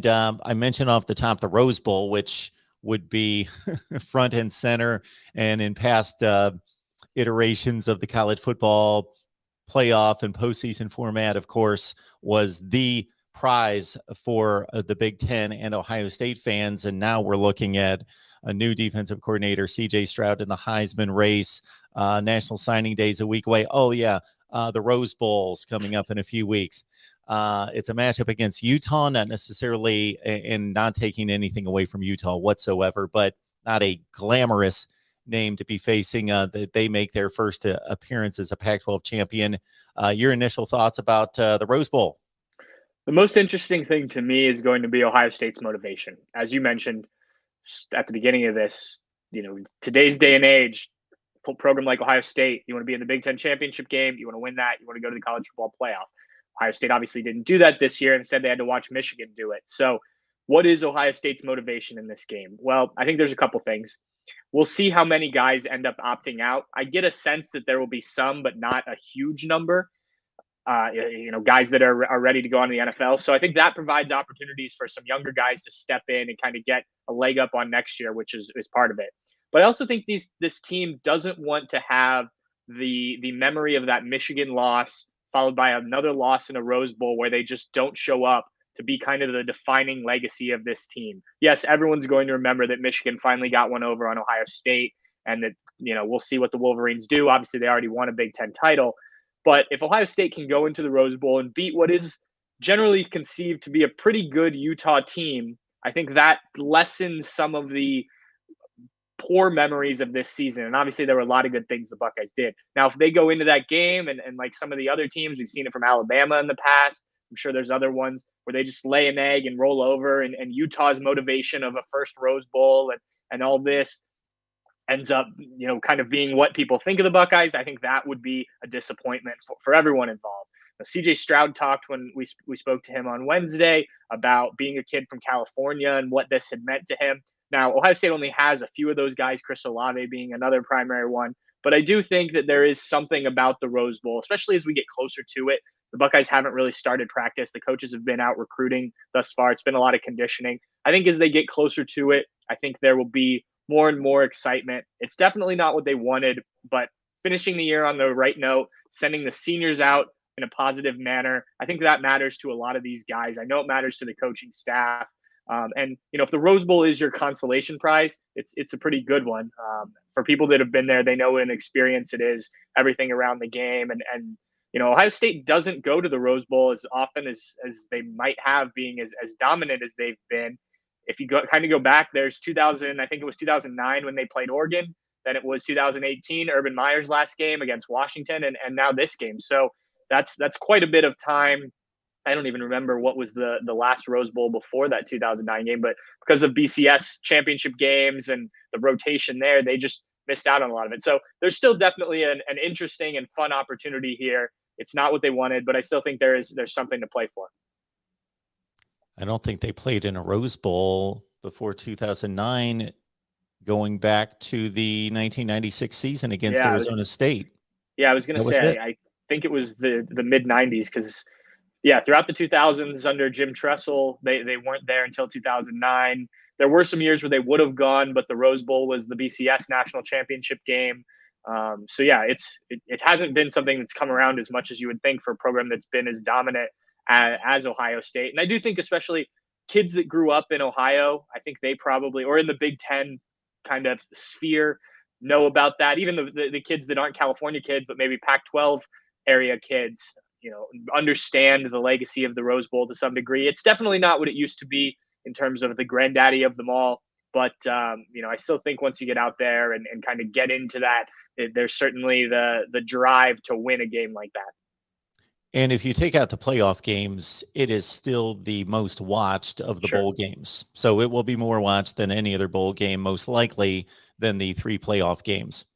And I mentioned off the top the Rose Bowl, which would be front and center. And in past iterations of the college football playoff and postseason format, of course, was the prize for the Big Ten and Ohio State fans. And now we're looking at a new defensive coordinator, CJ Stroud, in the Heisman race. National Signing Day is a week away. Oh, yeah. The Rose Bowl's coming up in a few weeks. It's a matchup against Utah, not necessarily, and not taking anything away from Utah whatsoever, but not a glamorous name to be facing. That they make their first appearance as a Pac-12 champion. Your initial thoughts about the Rose Bowl? The most interesting thing to me is going to be Ohio State's motivation. As you mentioned at the beginning of this, today's day and age, program like Ohio State, you want to be in the Big Ten championship game, you want to win that, you want to go to the college football playoff. Ohio State obviously didn't do that this year. Instead, they had to watch Michigan do it. So what is Ohio State's motivation in this game? Well, I think there's a couple things. We'll see how many guys end up opting out. I get a sense that there will be some, but not a huge number. Guys that are ready to go on to the NFL. So I think that provides opportunities for some younger guys to step in and kind of get a leg up on next year, which is part of it. But I also think this team doesn't want to have the memory of that Michigan loss followed by another loss in a Rose Bowl where they just don't show up to be kind of the defining legacy of this team. Yes, everyone's going to remember that Michigan finally got one over on Ohio State, and that we'll see what the Wolverines do. Obviously, they already won a Big Ten title. But if Ohio State can go into the Rose Bowl and beat what is generally conceived to be a pretty good Utah team, I think that lessens some of the poor memories of this season. And obviously there were a lot of good things the Buckeyes did. Now, if they go into that game and like some of the other teams, we've seen it from Alabama in the past, I'm sure there's other ones where they just lay an egg and roll over, and Utah's motivation of a first Rose Bowl and all this ends up, kind of being what people think of the Buckeyes. I think that would be a disappointment for everyone involved. Now, CJ Stroud talked when we spoke to him on Wednesday about being a kid from California and what this had meant to him. Now, Ohio State only has a few of those guys, Chris Olave being another primary one. But I do think that there is something about the Rose Bowl, especially as we get closer to it. The Buckeyes haven't really started practice. The coaches have been out recruiting thus far. It's been a lot of conditioning. I think as they get closer to it, I think there will be more and more excitement. It's definitely not what they wanted, but finishing the year on the right note, sending the seniors out in a positive manner, I think that matters to a lot of these guys. I know it matters to the coaching staff. And if the Rose Bowl is your consolation prize, it's a pretty good one. For people that have been there, they know what an experience it is, everything around the game. And Ohio State doesn't go to the Rose Bowl as often as they might have, being as dominant as they've been. If you go back, there's 2000, I think it was 2009 when they played Oregon. Then it was 2018, Urban Meyer's last game against Washington, and now this game. So that's quite a bit of time. I don't even remember what was the last Rose Bowl before that 2009 game, but because of BCS championship games and the rotation there, they just missed out on a lot of it. So there's still definitely an interesting and fun opportunity here. It's not what they wanted, but I still think there's something to play for. I don't think they played in a Rose Bowl before 2009, going back to the 1996 season against Arizona State. Yeah, I was going to say, I think it was the mid 90s because, throughout the 2000s under Jim Tressel, they weren't there until 2009. There were some years where they would have gone, but the Rose Bowl was the BCS national championship game. It hasn't been something that's come around as much as you would think for a program that's been as dominant as Ohio State. And I do think especially kids that grew up in Ohio, I think they probably, or in the Big Ten kind of sphere, know about that. Even the kids that aren't California kids, but maybe Pac-12 area kids, understand the legacy of the Rose Bowl to some degree. It's definitely not what it used to be in terms of the granddaddy of them all. But, I still think once you get out there and kind of get into that, there's certainly the drive to win a game like that. And if you take out the playoff games, it is still the most watched of the bowl games. So it will be more watched than any other bowl game, most likely, than the 3 playoff games.